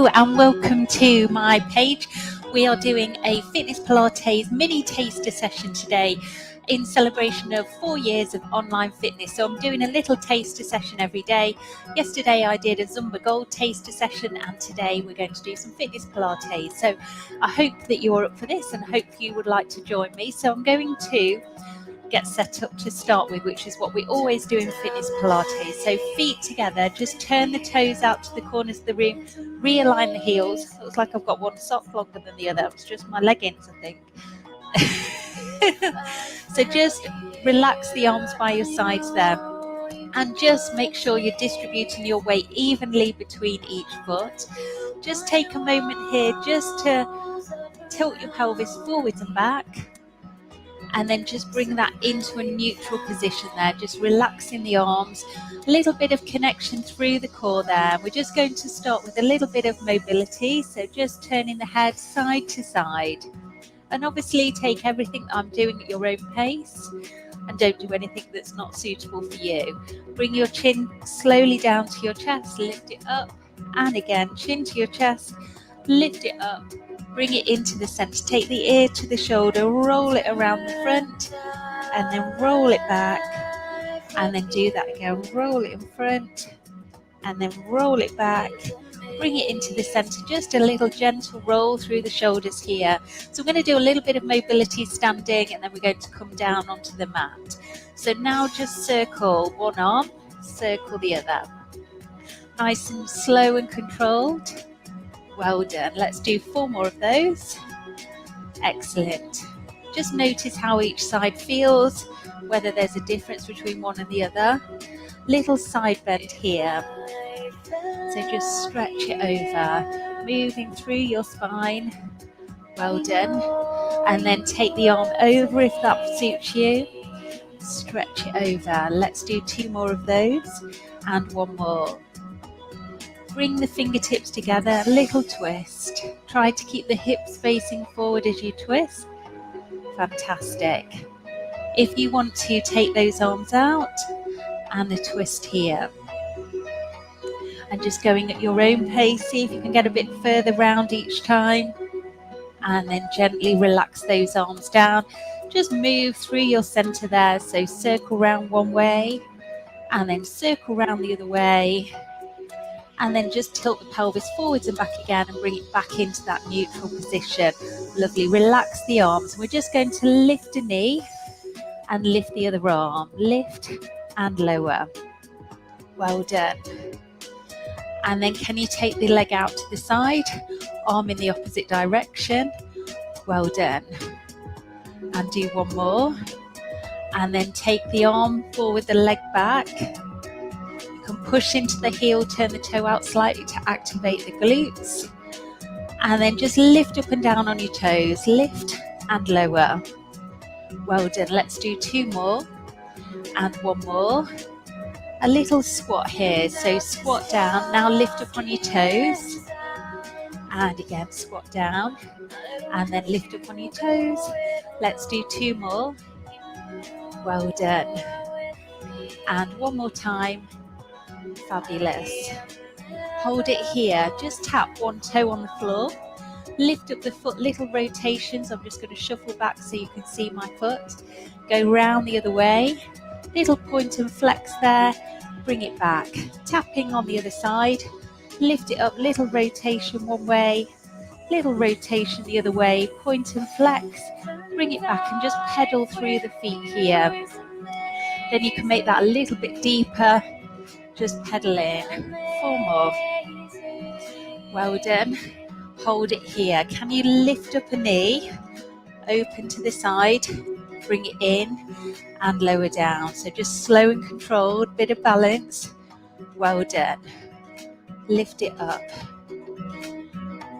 Hello and welcome to my page. We are doing a Fitness Pilates mini taster session today in celebration of 4 years of online fitness. So I'm doing a little taster session every day. Yesterday I did a Zumba Gold taster session and today we're going to do some Fitness Pilates. So I hope that you're up for this and hope you would like to join me. So I'm going to get set up to start with, which is what we always do in Fitness Pilates. So feet together, just turn the toes out to the corners of the room, realign the heels. Looks like I've got one sock longer than the other. It's just my leggings, I think. So just relax the arms by your sides there and just make sure you're distributing your weight evenly between each foot. Just take a moment here just to tilt your pelvis forwards and back. And then just bring that into a neutral position there, just relaxing the arms, a little bit of connection through the core there. We're just going to start with a little bit of mobility, so just turning the head side to side. And obviously take everything that I'm doing at your own pace and don't do anything that's not suitable for you. Bring your chin slowly down to your chest, lift it up, and again, chin to your chest, lift it up. Bring it into the center, take the ear to the shoulder, roll it around the front and then roll it back and then do that again, roll it in front and then roll it back, bring it into the center, just a little gentle roll through the shoulders here. So we're going to do a little bit of mobility standing and then we're going to come down onto the mat. So now just circle one arm, circle the other. Nice and slow and controlled. Well done. Let's do 4 more of those. Excellent. Just notice how each side feels, whether there's a difference between one and the other. Little side bend here. So just stretch it over, moving through your spine. Well done. And then take the arm over if that suits you. Stretch it over. Let's do 2 more of those and 1 more. Bring the fingertips together, a little twist. Try to keep the hips facing forward as you twist. Fantastic. If you want to, take those arms out and a twist here. And just going at your own pace, see if you can get a bit further round each time. And then gently relax those arms down. Just move through your center there. So circle round one way and then circle round the other way. And then just tilt the pelvis forwards and back again and bring it back into that neutral position. Lovely. Relax the arms. We're just going to lift a knee and lift the other arm. Lift and lower. Well done. And then can you take the leg out to the side? Arm in the opposite direction. Well done. And do 1 more. And then take the arm forward, the leg back. Push into the heel, turn the toe out slightly to activate the glutes. And then just lift up and down on your toes. Lift and lower. Well done. Let's do 2 more and 1 more. A little squat here. So squat down. Now lift up on your toes. And again, squat down. And then lift up on your toes. Let's do 2 more. Well done. And 1 more time. Fabulous. Hold it here. Just tap 1 toe on the floor. Lift up the foot, little rotations. I'm just going to shuffle back so you can see my foot. Go round the other way. Little point and flex there. Bring it back. Tapping on the other side. Lift it up. Little rotation one way. Little rotation the other way. Point and flex. Bring it back and just pedal through the feet here. Then you can make that a little bit deeper. Just pedal in. 4 more. Well done. Hold it here. Can you lift up a knee? Open to the side. Bring it in and lower down. So just slow and controlled. Bit of balance. Well done. Lift it up.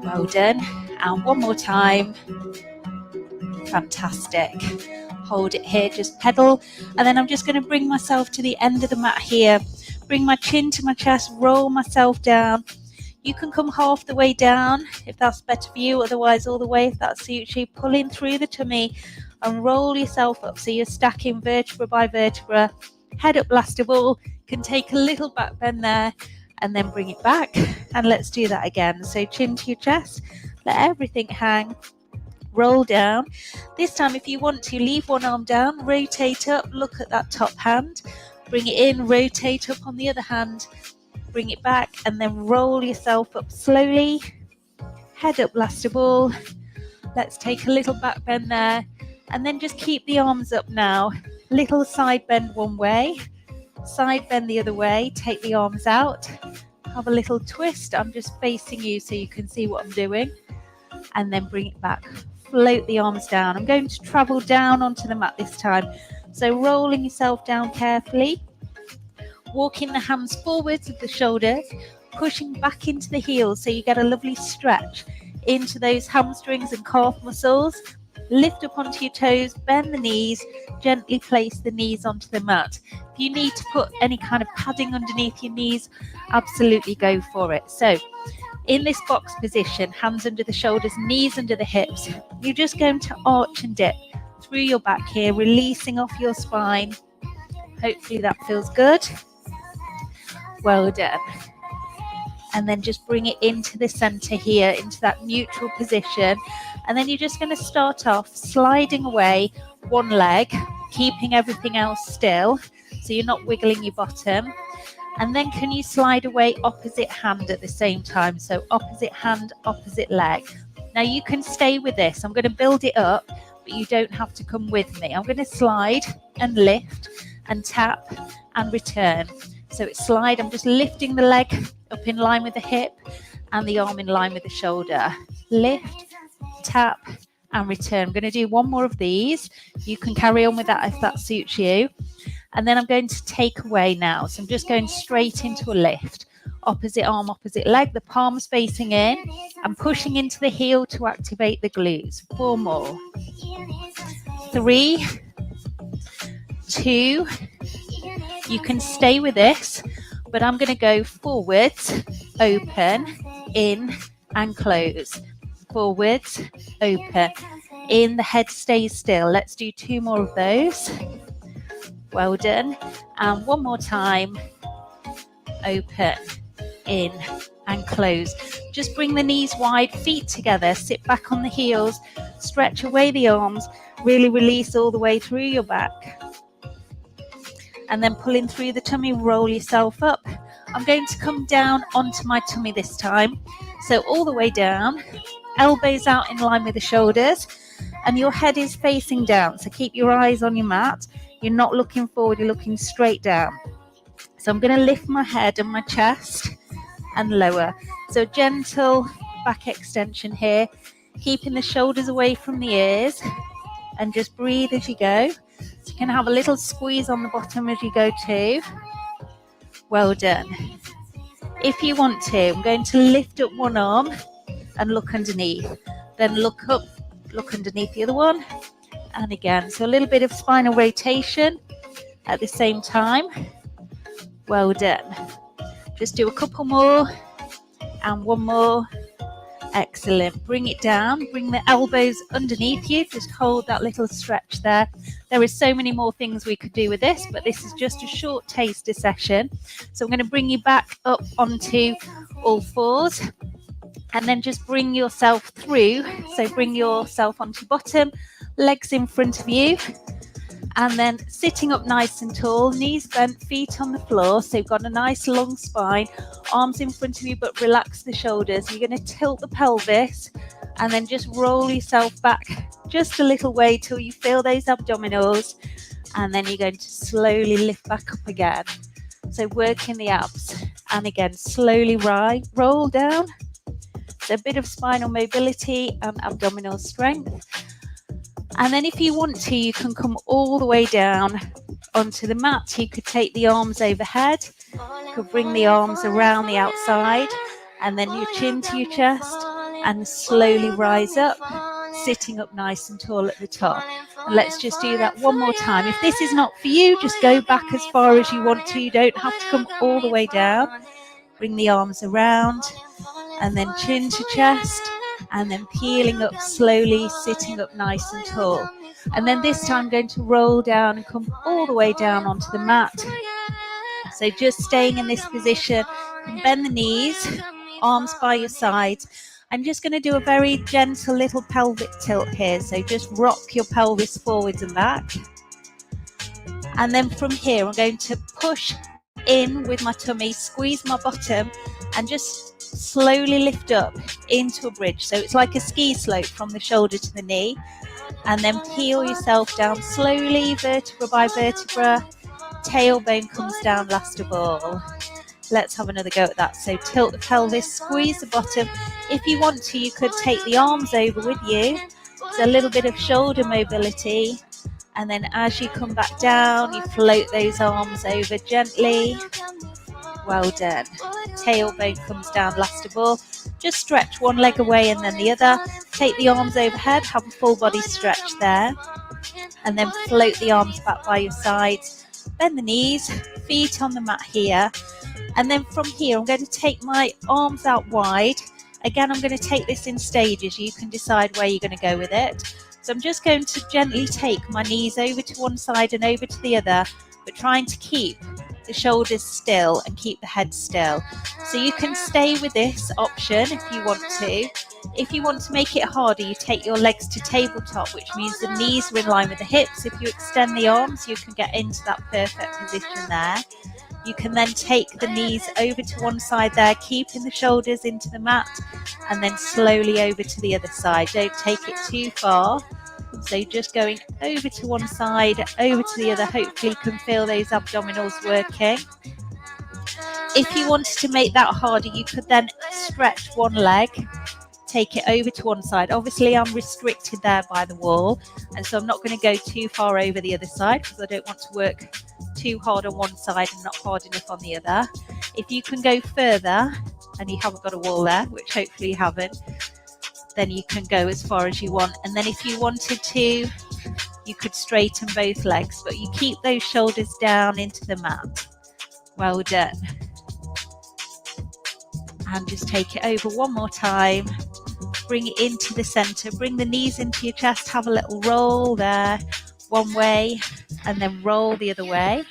Well done. And 1 more time. Fantastic. Hold it here. Just pedal. And then I'm just going to bring myself to the end of the mat here. Bring my chin to my chest, roll myself down. You can come half the way down if that's better for you, otherwise all the way if that suits you. Pull in through the tummy and roll yourself up so you're stacking vertebra by vertebra. Head up last of all. Can take a little back bend there and then bring it back, and let's do that again. So chin to your chest, let everything hang, roll down. This time, if you want to, leave one arm down, rotate up, look at that top hand, bring it in, rotate up on the other hand, bring it back, and then roll yourself up slowly, head up last of all. Let's take a little back bend there, and then just keep the arms up now. Little side bend one way, side bend the other way, take the arms out, have a little twist. I'm just facing you so you can see what I'm doing, and then bring it back. Float the arms down. I'm going to travel down onto the mat this time. So rolling yourself down carefully, walking the hands forwards with the shoulders, pushing back into the heels so you get a lovely stretch into those hamstrings and calf muscles. Lift up onto your toes, bend the knees, gently place the knees onto the mat. If you need to put any kind of padding underneath your knees, absolutely go for it. So in this box position, hands under the shoulders, knees under the hips, you're just going to arch and dip through your back here, releasing off your spine. Hopefully that feels good. Well done. And then just bring it into the center here, into that neutral position. And then you're just going to start off sliding away one leg, keeping everything else still, so you're not wiggling your bottom. And then can you slide away opposite hand at the same time? So opposite hand, opposite leg. Now you can stay with this. I'm going to build it up, but you don't have to come with me. I'm going to slide and lift and tap and return. So it's slide, I'm just lifting the leg up in line with the hip and the arm in line with the shoulder. Lift, tap and return. I'm going to do one more of these. You can carry on with that if that suits you. And then I'm going to take away now. So I'm just going straight into a lift. Opposite arm, opposite leg, the palms facing in. I'm pushing into the heel to activate the glutes. 4 more. 3, 2. You can stay with this, but I'm going to go forwards, open, in and close. Forwards, open, in, the head stays still. Let's do 2 more of those. Well done. And one more time. Open, in and close. Just bring the knees wide, feet together, sit back on the heels, stretch away the arms, really release all the way through your back. And then pulling through the tummy, roll yourself up. I'm going to come down onto my tummy this time. So all the way down, elbows out in line with the shoulders, and your head is facing down. So keep your eyes on your mat. You're not looking forward, you're looking straight down. So I'm going to lift my head and my chest and lower. So gentle back extension here, keeping the shoulders away from the ears, and just breathe as you go. So you can have a little squeeze on the bottom as you go too. Well done. If you want to, I'm going to lift up one arm and look underneath. Then look up, look underneath the other one. And again, so a little bit of spinal rotation at the same time. Well done. Just do a couple more and one more. Excellent. Bring it down, bring the elbows underneath you, just hold that little stretch there. There is so many more things we could do with this, but this is just a short taster session. So I'm going to bring you back up onto all fours, and then just bring yourself through. So bring yourself onto bottom, legs in front of you, and then sitting up nice and tall, knees bent, feet on the floor. So you've got a nice long spine, arms in front of you, but relax the shoulders. You're going to tilt the pelvis and then just roll yourself back just a little way till you feel those abdominals. And then you're going to slowly lift back up again. So working the abs, and again, slowly roll down. So a bit of spinal mobility and abdominal strength. And then if you want to, you can come all the way down onto the mat. You could take the arms overhead, you could bring the arms around the outside, and then your chin to your chest, and slowly rise up, sitting up nice and tall at the top. And let's just do that one more time. If this is not for you, just go back as far as you want to. You don't have to come all the way down. Bring the arms around, and then chin to chest, and then peeling up slowly, sitting up nice and tall. And then this time going to roll down and come all the way down onto the mat. So just staying in this position, Bend the knees, arms by your sides. I'm just going to do a very gentle little pelvic tilt here. So just rock your pelvis forwards and back. And then from here, I'm going to push in with my tummy, squeeze my bottom, and just slowly lift up into a bridge. So it's like a ski slope from the shoulder to the knee. And then peel yourself down slowly, vertebra by vertebra. Tailbone comes down last of all. Let's have another go at that. So tilt the pelvis, squeeze the bottom. If you want to, you could take the arms over with you. So a little bit of shoulder mobility. And then as you come back down, you float those arms over gently. Well done. Tailbone comes down last of all. Just stretch one leg away and then the other. Take the arms overhead, have a full body stretch there. And then float the arms back by your sides. Bend the knees, feet on the mat here. And then from here, I'm going to take my arms out wide. Again, I'm going to take this in stages. You can decide where you're going to go with it. So I'm just going to gently take my knees over to one side and over to the other, but trying to keep the shoulders still and keep the head still. So you can stay with this option if you want to. If you want to make it harder, you take your legs to tabletop, which means the knees are in line with the hips. If you extend the arms, you can get into that perfect position there. You can then take the knees over to one side there, keeping the shoulders into the mat, and then slowly over to the other side. Don't take it too far. So just going over to one side, over to the other. Hopefully you can feel those abdominals working. If you wanted to make that harder, you could then stretch one leg, take it over to one side. Obviously I'm restricted there by the wall, and so I'm not going to go too far over the other side because I don't want to work too hard on one side and not hard enough on the other. If you can go further and you haven't got a wall there, which hopefully you haven't, then you can go as far as you want. And then if you wanted to, you could straighten both legs, but you keep those shoulders down into the mat. Well done. And just take it over one more time. Bring it into the center, bring the knees into your chest, have a little roll there, one way, and then roll the other way.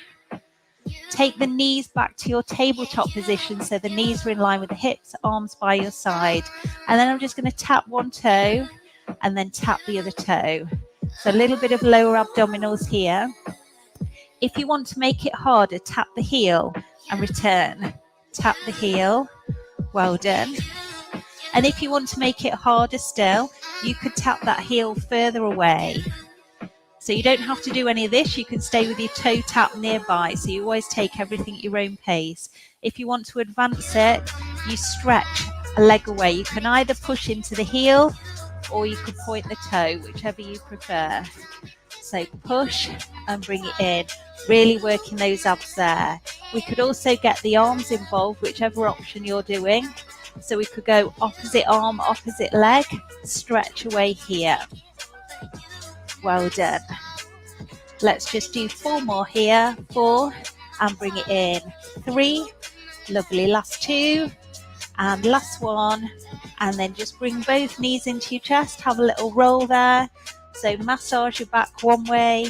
Take the knees back to your tabletop position, so the knees are in line with the hips, arms by your side. And then I'm just going to tap one toe and then tap the other toe. So a little bit of lower abdominals here. If you want to make it harder, tap the heel and return. Tap the heel. Well done. And if you want to make it harder still, you could tap that heel further away. So you don't have to do any of this. You can stay with your toe tap nearby. So you always take everything at your own pace. If you want to advance it, you stretch a leg away. You can either push into the heel or you could point the toe, whichever you prefer. So push and bring it in, really working those abs there. We could also get the arms involved, whichever option you're doing. So we could go opposite arm, opposite leg, stretch away here. Well done. Let's just do 4 more here. 4, and bring it in. 3, lovely. Last 2, and last 1. And then just bring both knees into your chest. Have a little roll there. So massage your back one way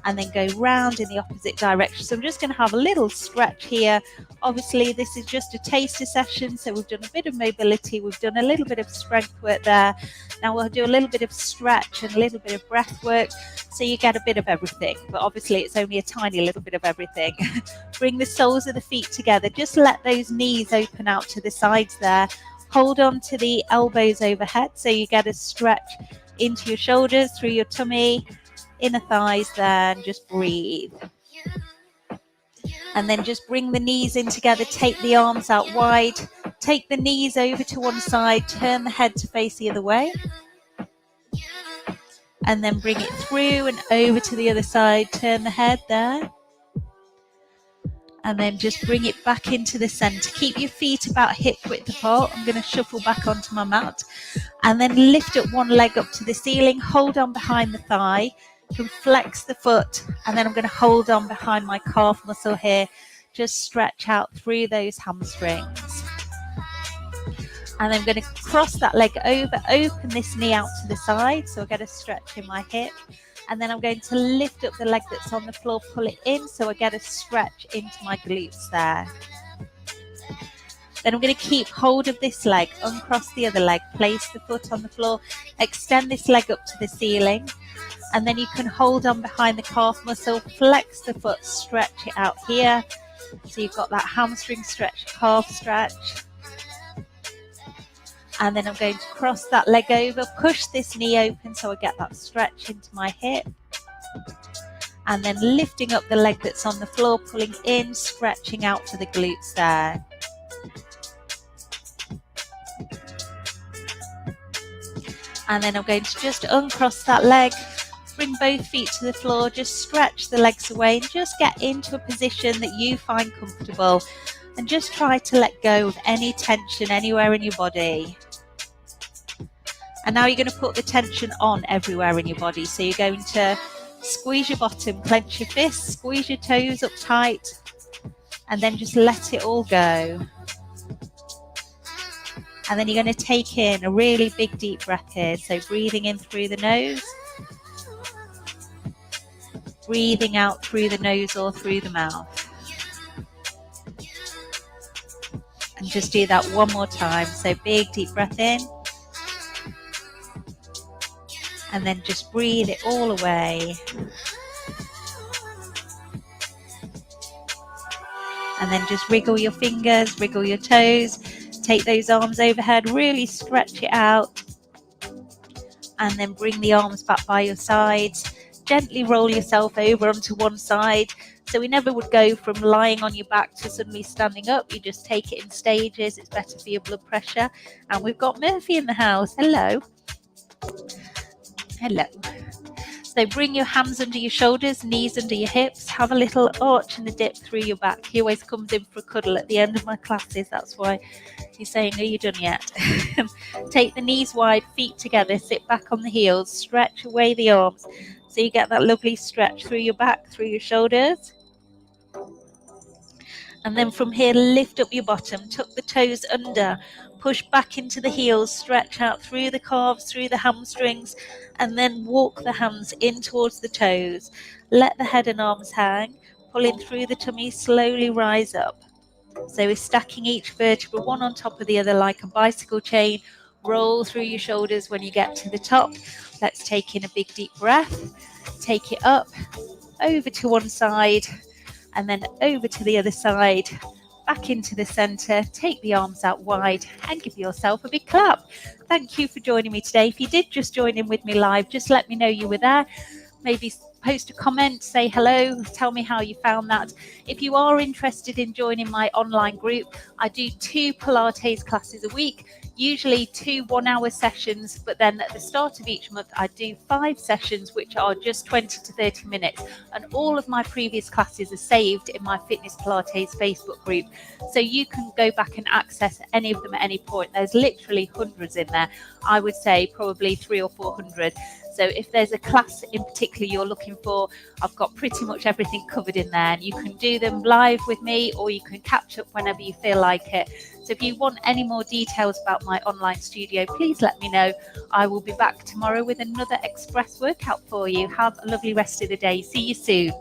and then go round in the opposite direction. So I'm just going to have a little stretch here. Obviously, this is just a taster session, so we've done a bit of mobility, we've done a little bit of strength work there. Now we'll do a little bit of stretch and a little bit of breath work, so you get a bit of everything. But obviously, it's only a tiny little bit of everything. Bring the soles of the feet together. Just let those knees open out to the sides there. Hold on to the elbows overhead, so you get a stretch into your shoulders, through your tummy, inner thighs there, and just breathe. And then just bring the knees in together, take the arms out wide, take the knees over to one side, turn the head to face the other way. And then bring it through and over to the other side, turn the head there. And then just bring it back into the center. Keep your feet about hip width apart. I'm going to shuffle back onto my mat. And then lift up one leg up to the ceiling, hold on behind the thigh. You can flex the foot, and then I'm going to hold on behind my calf muscle here. Just stretch out through those hamstrings. And I'm going to cross that leg over, open this knee out to the side, so I get a stretch in my hip. And then I'm going to lift up the leg that's on the floor, pull it in, so I get a stretch into my glutes there. Then I'm going to keep hold of this leg, uncross the other leg, place the foot on the floor, extend this leg up to the ceiling, and then you can hold on behind the calf muscle, flex the foot, stretch it out here. So you've got that hamstring stretch, calf stretch. And then I'm going to cross that leg over, push this knee open so I get that stretch into my hip. And then lifting up the leg that's on the floor, pulling in, stretching out to the glutes there. And then I'm going to just uncross that leg, bring both feet to the floor, just stretch the legs away and just get into a position that you find comfortable. And just try to let go of any tension anywhere in your body. And now you're going to put the tension on everywhere in your body. So you're going to squeeze your bottom, clench your fists, squeeze your toes up tight, and then just let it all go. And then you're going to take in a really big deep breath here. So breathing in through the nose, breathing out through the nose or through the mouth. And just do that one more time. So big deep breath in. And then just breathe it all away. And then just wriggle your fingers, wriggle your toes. Take those arms overhead, really stretch it out. And then bring the arms back by your sides. Gently roll yourself over onto one side. So we never would go from lying on your back to suddenly standing up. You just take it in stages. It's better for your blood pressure. And we've got Murphy in the house. Hello. Hello. So bring your hands under your shoulders, knees under your hips. Have a little arch and a dip through your back. He always comes in for a cuddle at the end of my classes. That's why he's saying, are you done yet? Take the knees wide, feet together, sit back on the heels, stretch away the arms. So you get that lovely stretch through your back, through your shoulders. And then from here, lift up your bottom, tuck the toes under, push back into the heels, stretch out through the calves, through the hamstrings, and then walk the hands in towards the toes. Let the head and arms hang, pull in through the tummy, slowly rise up. So we're stacking each vertebra one on top of the other like a bicycle chain. Roll through your shoulders when you get to the top. Let's take in a big deep breath. Take it up, over to one side, and then over to the other side, back into the center. Take the arms out wide and give yourself a big clap. Thank you for joining me today. If you did just join in with me live, just let me know you were there. Maybe post a comment, say hello, tell me how you found that. If you are interested in joining my online group, I do 2 Pilates classes a week, usually 2 1-hour sessions, but then at the start of each month I do 5 sessions which are just 20 to 30 minutes, and all of my previous classes are saved in my Fitness Pilates Facebook group, so you can go back and access any of them at any point. There's literally hundreds in there. I would say probably 300 or 400. So if there's a class in particular you're looking for, I've got pretty much everything covered in there, and you can do them live with me or you can catch up whenever you feel like it. So if you want any more details about my online studio, please let me know. I will be back tomorrow with another express workout for you. Have a lovely rest of the day. See you soon.